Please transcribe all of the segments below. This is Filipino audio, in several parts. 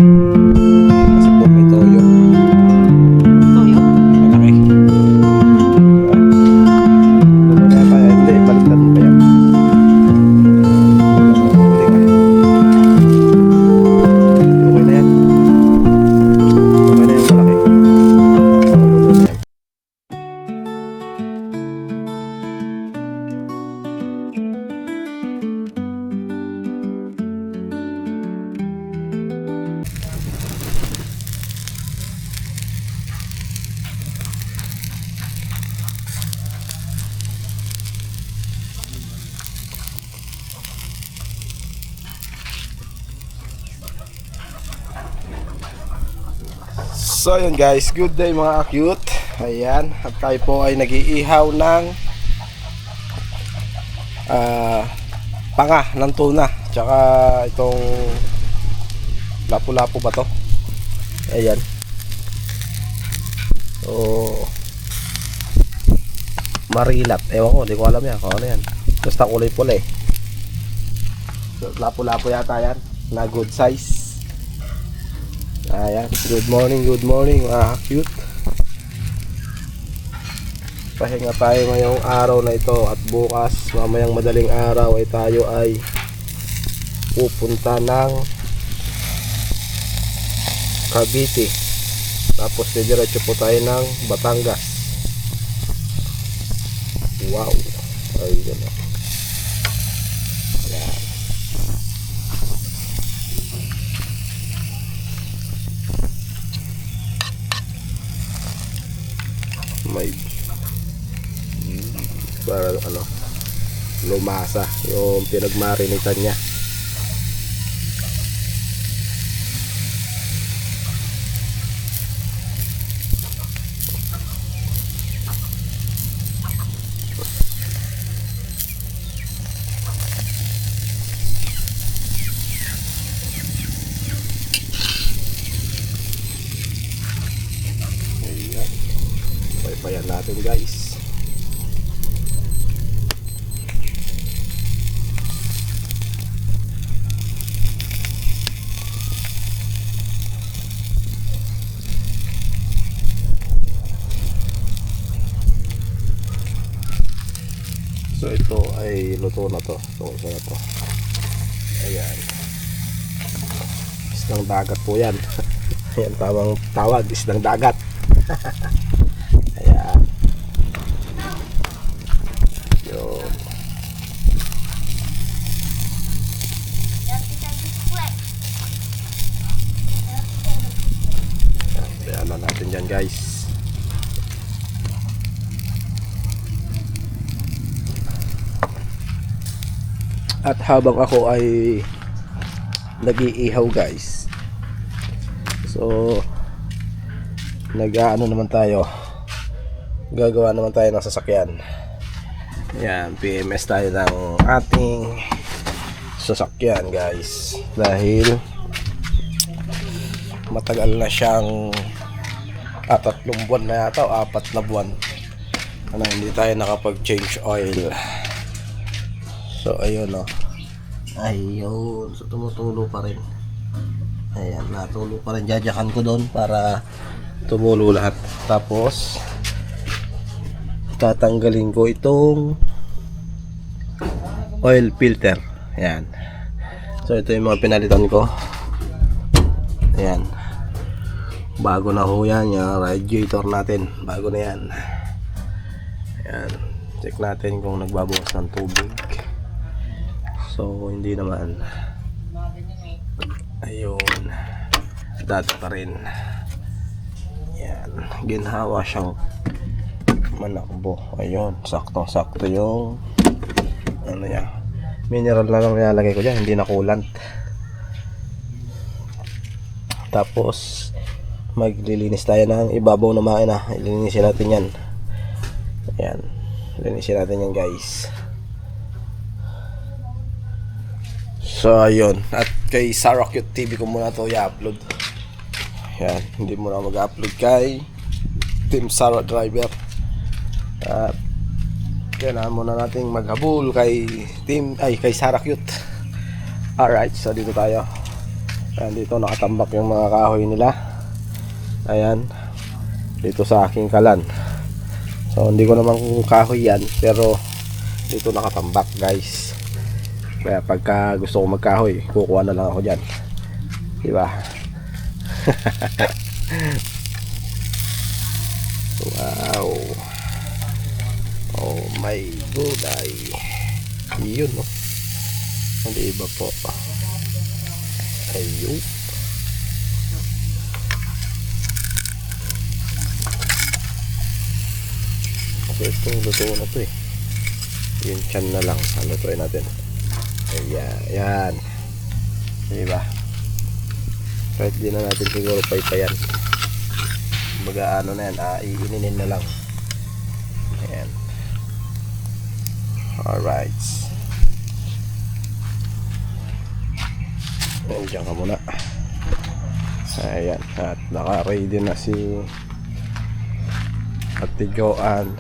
Kasi po may toyo. Toyo? Malaki. Ano kaya tayo? Hindi, baliktad mo pa yan. Okay na yan. Okay na yan, malaki. So yun guys, good day mga cute. Ayan, at tayo po ay nag-iihaw ng panga ng tuna. Tsaka itong lapu-lapu ba to? Ayan. So marilat, ewan ko, di ko alam yan kung ano yan. Basta kulay pula eh. So, lapu-lapu yata yan, na good size. Ayan, good morning mga cute. Pahinga tayo ngayong araw na ito at bukas mamayang madaling araw ay tayo ay pupunta ng Cavite. Tapos diretso po tayo ng Batangas. Wow, ayun na. Ayan. May para ano, lumasa yung pinagmarinitan niya. Ayan, paypayan natin guys. So ito ay luto na to. So ito na to. Ayan. Isdang dagat po yan. Ayan, tamang tawag, isdang dagat. Ayan. Yun. Ayan na natin dyan guys. At habang ako ay nag-iihaw guys, so nag-ano naman tayo, gagawa naman tayo ng sasakyan. Yan, PMS tayo ng ating sasakyan guys, dahil matagal na siyang 3 buwan na yata o 4 na buwan na hindi tayo nakapag change oil. So ayun o. Ayun. So tumutulo pa rin. Ayan. Natulo pa rin. Jajakan ko doon para tumulo lahat. Tapos tatanggalin ko itong oil filter. Ayan. So ito yung mga pinalitan ko. Ayan. Bago na ho yan. Yung radiator natin. Bago na yan. Ayan. Check natin kung nagbabawas ng tubig. So hindi naman. Ayun, dati pa rin. Yan, ginhawa siyang manakbo. Ayun, sakto yung ano yan, mineral na lang nilalagay ko dyan, hindi na coolant. Tapos maglilinis tayo ng ibabaw na makina. Ilinisin natin yan. Ayan, linisin natin yan guys. So ayun, at kay Sarah Cute TV ko muna to i-upload. Yan, hindi muna mag-upload kay Team Sarah Driver. At kailangan muna nating maghabol kay kay Sarah Cute. Alright, so dito tayo. Ayan, dito nakatambak yung mga kahoy nila. Ayan. Dito sa aking kalan. So hindi ko naman kahoy yan, pero dito nakatambak guys. Kaya pagka gusto ko magkahoy, kukuha na lang ako dyan. Diba? Wow. Oh my god ay. Yun no. Hindi iba po. Ayun. Okay, ito luto na to eh. Yung chan na lang. Lutuin natin. Ayan. Ayan. Diba? Kahit di na natin siguro paypayan. Baga ano na yan. Iininin na lang. Ayan. Alright. Diyan ka muna. Ayan. At naka-ready na si Ate Joanne.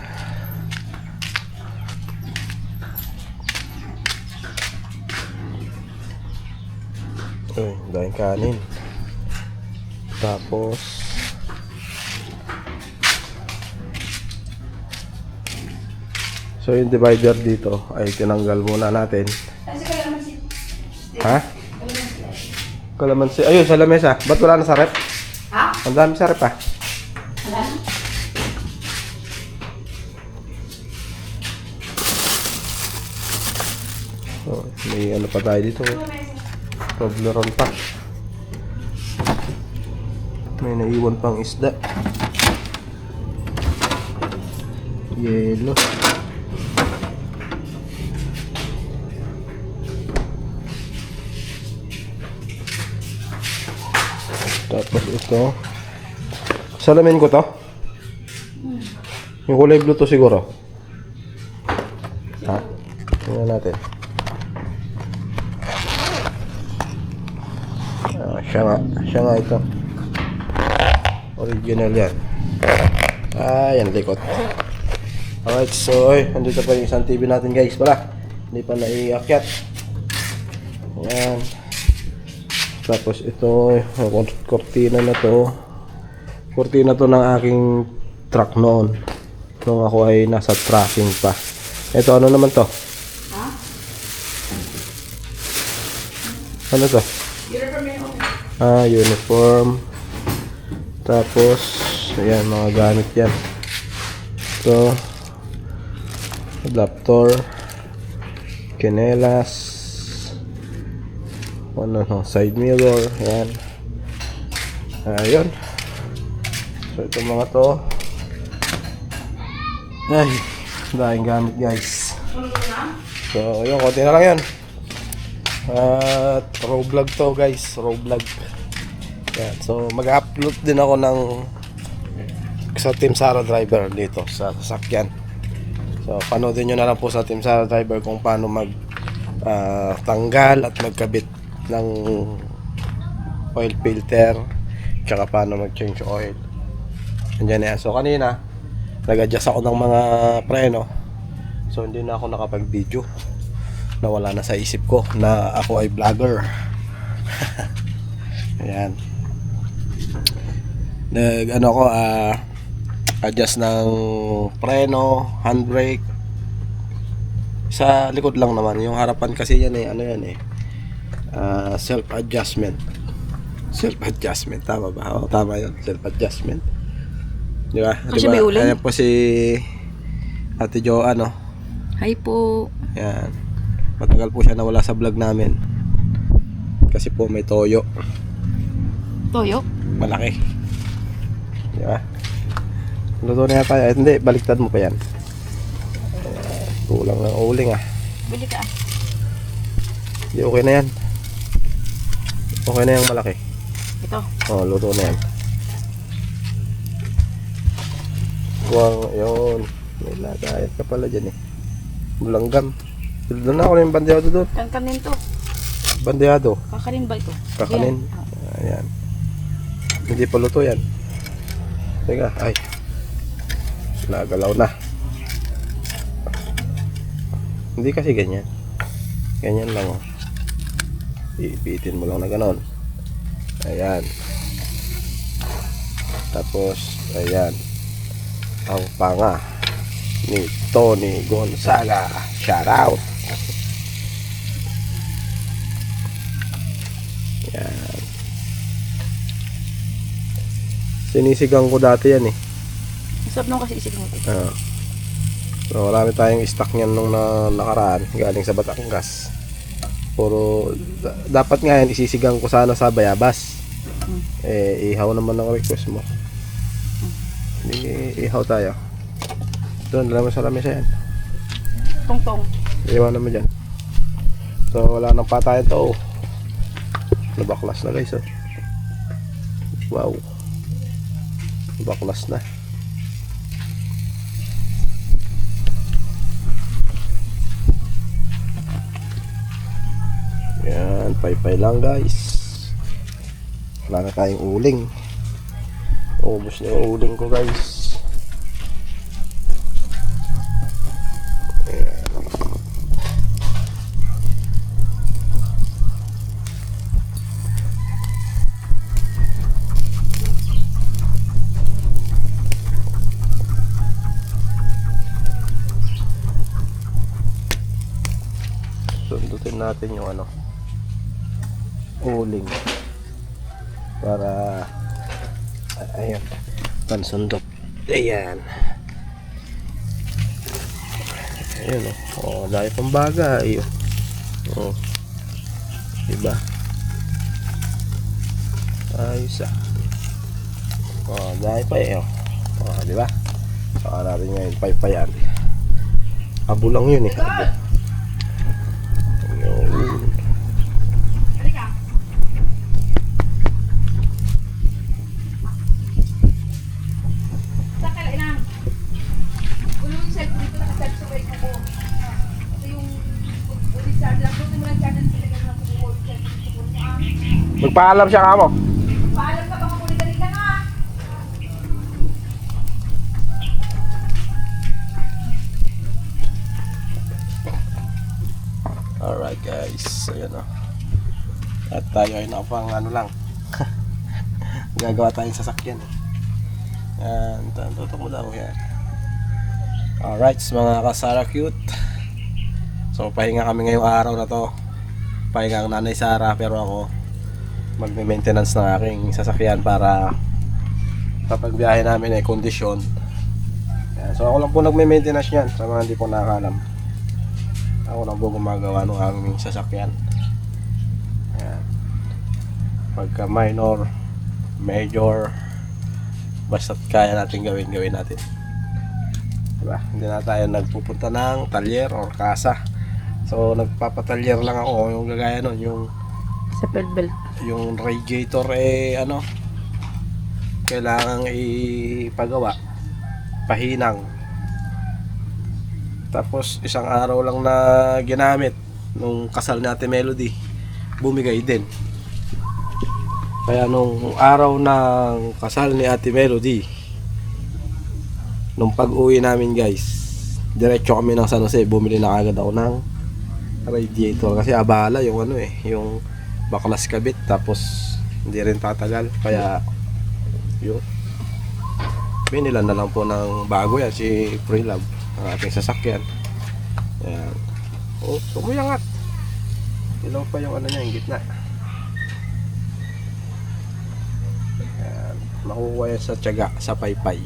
Uy, dahil kanin. Tapos so yung divider dito ay tinanggal muna natin. Ha? Kalamansi. Ayun, sa lamesa. Ba't wala na sa rep? Ha? Ang dami sa rep ah. Wala na? Oh, may ano pa tayo dito. Toblerone pa. May naiwan pang isda. Yelo. Tapos ito. Salamin ko to. Yung kulay blue to siguro. Ha? Tingnan natin. Siya nga ito. Original yan. Yan likot. Alright, so nandito pa yung isang TV natin guys pala. Hindi pa naiakyat. Ayan. Tapos ito, kortina na to. Kortina to ng aking truck noon. Nung ako ay nasa tracking pa. Ito, ano naman to? Ha? Ano to? Uniform. Tapos, ayan, mga gamit yan. Ito, adapter, kinelas, side mirror, ayan. Ayun. So, itong mga to. Ay, dahil gamit guys. So, ayun, konti na lang yan. At raw vlog to guys, raw vlog. Yan. So mag-upload din ako ng sa Team Sara Driver dito sa sasakyan. So panoodin nyo na lang po sa Team Sara Driver kung paano mag tanggal at magkabit ng oil filter, tsaka paano mag-change oil. Andiyan yan. So kanina nag-adjust ako ng mga preno. So hindi na ako nakapag-video. Nawala na sa isip ko na ako ay vlogger. Ayan. Ano ko adjust ng preno, handbrake. Sa likod lang naman, yung harapan kasi yan ano yan self adjustment. Self adjustment, tama ba? Oo, tama 'yon, self adjustment. Di ba? Kasi may ulan. Ayan po si Ate Joanne, Hi po. Yan. Matagal po siya nawala sa vlog namin. Kasi po may toyo. Toyo? Malaki. Di ba? Luto na tayo. Hindi, baliktad mo pa yan. Kulang ng uling Bili ka. Hindi, okay na yan. Okay na yung malaki. Ito. Luto na yan. Kuwang, yun. May lagayat ka pala dyan Bulanggam. Doon na ako na yung bandeado doon. Kakanin to. Bandeado. Kakanin ba ito? Kakanin. Ayan. Hindi pa luto yan. Teka, ay. Nagalaw na. Hindi kasi ganyan. Ganyan lang Iipitin mo lang na ganon. Ayan. Tapos, ayan. Ang panga ni Tony Gonzaga. Shout out. Ayan. Sinisigang ko dati yan eh. Masarap nung kasi isig mo ito. So, marami tayong stock niyan nung nakaraan galing sa Batangas. Puro dapat nga yan isisigang ko sana sa bayabas. Ihaw naman ang request mo. Ihaw tayo. Doon, naman sa lamesa yan. Tong-tong. Iwan naman dyan. So, wala nang patayan to. Nabaklas na guys. Wow. Nabaklas na. Yan, pay-pay lang guys. Wala na tayong uling. Ubus na yung uling ko guys. Ayan. Sundutin natin yung uling para ayan, pansundot. Ayan, ayun dahil pambaga ayun. Diba ayos dahil pa diba saka natin ngayon paypayan. Abo lang yun abo. Ayun. Magpaalam siya kamo. Paalam ka baka muli ka nga. Alright guys, ayan at tayo ay nakapang lang gagawa tayong sasakyan yan, tutok mo daw yan. Alright mga kasara cute, so pahinga kami ngayong araw na to. Pahinga ang nanay Sara, pero ako magme-maintenance ng aking sasakyan para kapag biyahe namin ay kondisyon. Yan. So ako lang po nagme-maintenance yan sa mga hindi po nakakalam. Ako lang po gumagawa ng aming sasakyan. Yan. Pagka minor, major, basta't kaya natin gawin natin. Diba? Hindi na tayo nagpupunta ng talyer or kasa. So nagpapatalyer lang ako, yung gagaya nun, yung Sa belt. yung radiator kailangang ipagawa, pahinang. Tapos isang araw lang na ginamit nung kasal ni Ate Melody, bumigay din. Kaya nung araw ng kasal ni Ate Melody, nung pag-uwi namin guys, diretso kami ng San Jose, bumili na agad ako ng radiator kasi abala yung yung baklas kabit, tapos hindi rin tatagal, kaya yun, binila na lang po ng bago yan si Prelove, ang ating sasakyan. Ayan. Sumuyangat, ilaw pa yung niya, yung gitna. Ayan. Makukuha yan sa tiyaga, sa paypay,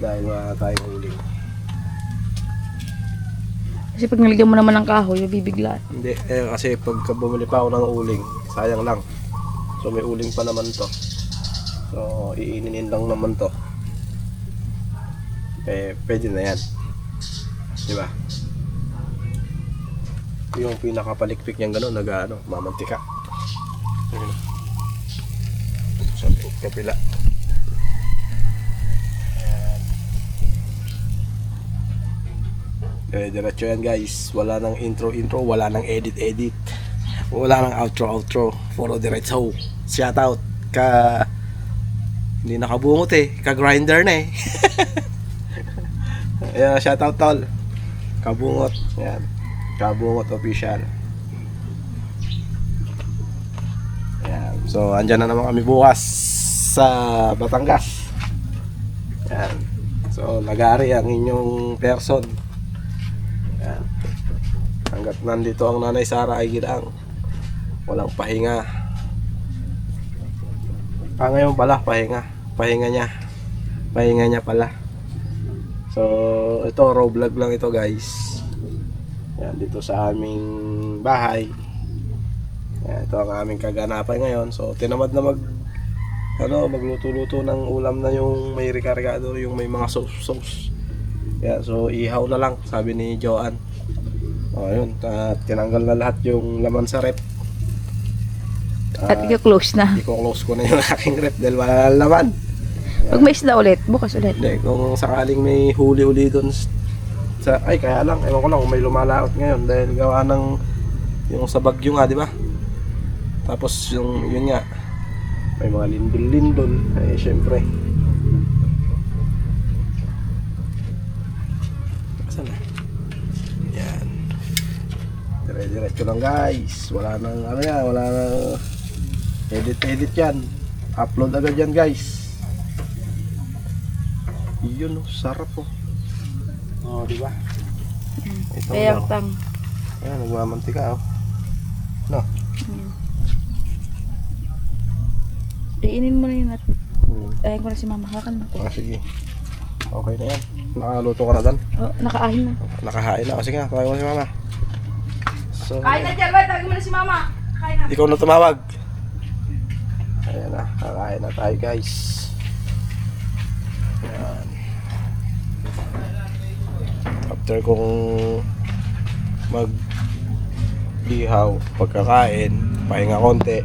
dahil wala tayong uling. Kasi pag nalagyan mo naman ng kahoy, bibigla. Hindi, kasi pagka bumili pa ako ng uling, sayang lang. So may uling pa naman to. So iininin lang naman to. Pwede na yan. Diba? Yung pinakapalikpik niyang gano'n, mamantika. Sa kapila. Diretso yan guys, wala nang intro, wala nang edit, wala nang outro, puro diretso. Shout out ka, hindi nakabungot ka grinder na Ayan, shout out tol, kabungot, yan, kabungot official. Ayan. So, andyan na naman kami bukas sa Batangas. Yan. So, nag-aari ang inyong person. Yan. Hanggat nandito ang Nanay Sara ay gidaang. Walang pahinga. Ngayon pala, pahinga. Pahinga niya pala. So, ito, raw vlog lang ito guys. Yan, dito sa aming bahay. Yan, ito ang aming kaganapan ngayon. So, tinamad na magluto-luto ng ulam na yung may rikargado, yung may mga sauce. Yan, so ihaw na lang, sabi ni Joanne. O, yun, tinanggal na lahat yung laman sa rep. At i-close na. I-close ko na yung aking rep dahil wala na laman. Pag may isda ulit, bukas ulit. Hindi, kung sakaling may huli-uli doon sa, ay kaya lang, ewan ko lang kung may lumalaot ngayon dahil gawa ng yung sa bagyo nga, di ba? Tapos yung yun nga, may mga lindol-lindol, ay syempre. Saan na? Yan. Dire-diretso lang guys. Wala nang ano yan, wala nang edit yan. Upload agad yan guys. Yun, sarap po. Oh, di ba? Ito Kaya lang. tang. Ayan, nagmamantika oh. No. Iinin mo na yun at Hmm. ayayin ko na si mama. Hakan mo. Sige. Okay na yan. Nakaluto ka na dan. Oh, nakaahin na. Nakahain na. O sige nga, tawag mo si mama. So, Kain na dyan, tawagin mo na si mama. Kain na. ikaw na tumawag. Ayan na, kakain na tayo guys. Ayan. After kong mag-ihaw, pagkakain, pahinga konti,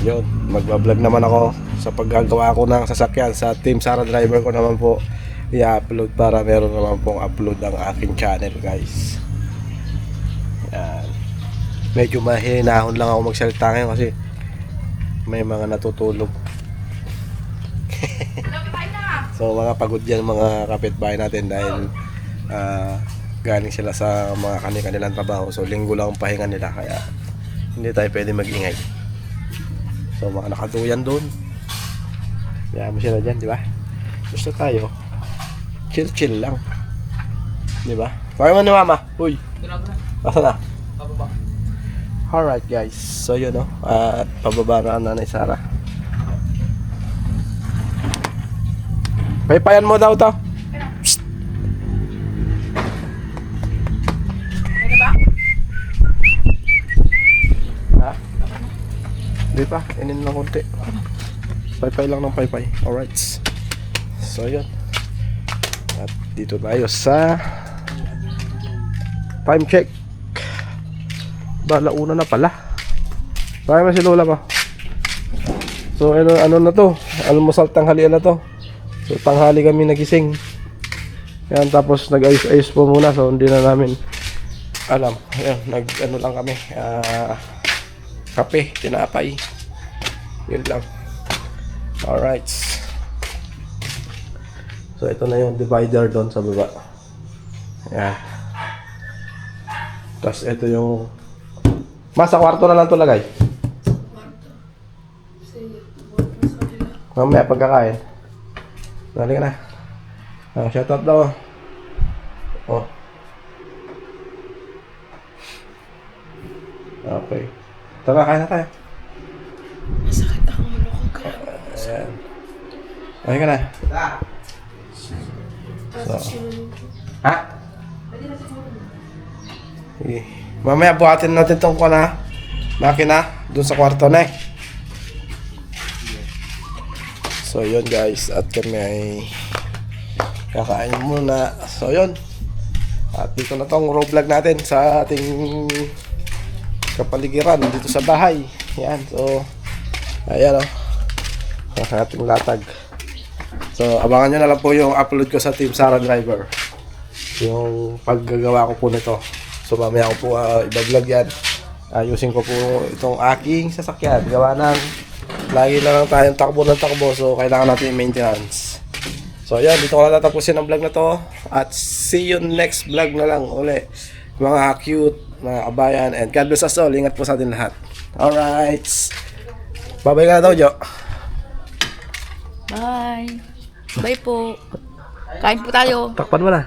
yun, magbablog naman ako sa paggagawa ko ng sasakyan sa Team Sara Driver ko naman po i-upload para meron naman pong upload ang aking channel guys. Yan. Medyo mahinahon lang ako magsalita ngayon kasi may mga natutulog. So mga pagod yan mga kapitbahay natin dahil galing sila sa mga kanilang trabaho. So linggo lang ang pahinga nila kaya hindi tayo pwede mag-ingay. So mga nakaduyan doon, kaya mo sila dyan, di ba? Gusto tayo chill lang, di ba? Kaya mo ni mama. Uy, asa na? Alright guys, so yun no, at pababa na ang Nanay Sara. Paypayan mo daw to. Psst. Ano ba? Ha? Di pa, inin lang konti. Paypay lang ng paypay. Alright. So yun. At dito tayo sa time check. Bala una na pala. Kaya mo si Lola mo. So ano na to? Almusal tanghalian na to. So tanghali kami nagising. Yan, tapos nag-ayos-ayos po muna. So hindi na namin alam. Ayan, nag-ano lang kami. Kape, tinapay. Yun lang. Alright. So ito na yung divider doon sa baba. Ayan. Tapos ito yung sa kwarto na lang ito lagay. Mamaya pagkakain. Dali ka na. Shout out daw. Oh. Okay. Tara, kain na tayo. Masakit ang ulo ko. Ayan. Okay ka na. So. Ha? Okay. Mamaya buhatin natin itong makina dun sa kwarto na eh. So yun guys, at kami ay kakain muna. So yun. At dito na tong raw vlog natin sa ating kapaligiran dito sa bahay. Yan. So ayan o. Ang ating latag. So abangan nyo na lang po yung upload ko sa Team Sara Driver. Yung paggagawa ko po nito. So mamaya ko po i-vlog yan. Ayusin ko po itong aking sasakyan. Gawa ng lagi na lang tayong takbo ng takbo. So kailangan natin yung maintenance. So ayan, dito ko na tatapusin ang vlog na to. At see you next vlog na lang uli. Mga cute, mga kabayan. And God bless us all. Ingat po sa atin lahat. Alright. Babay ka na daw, Jo. Bye. Bye po. Kain po tayo. Takpan mo na.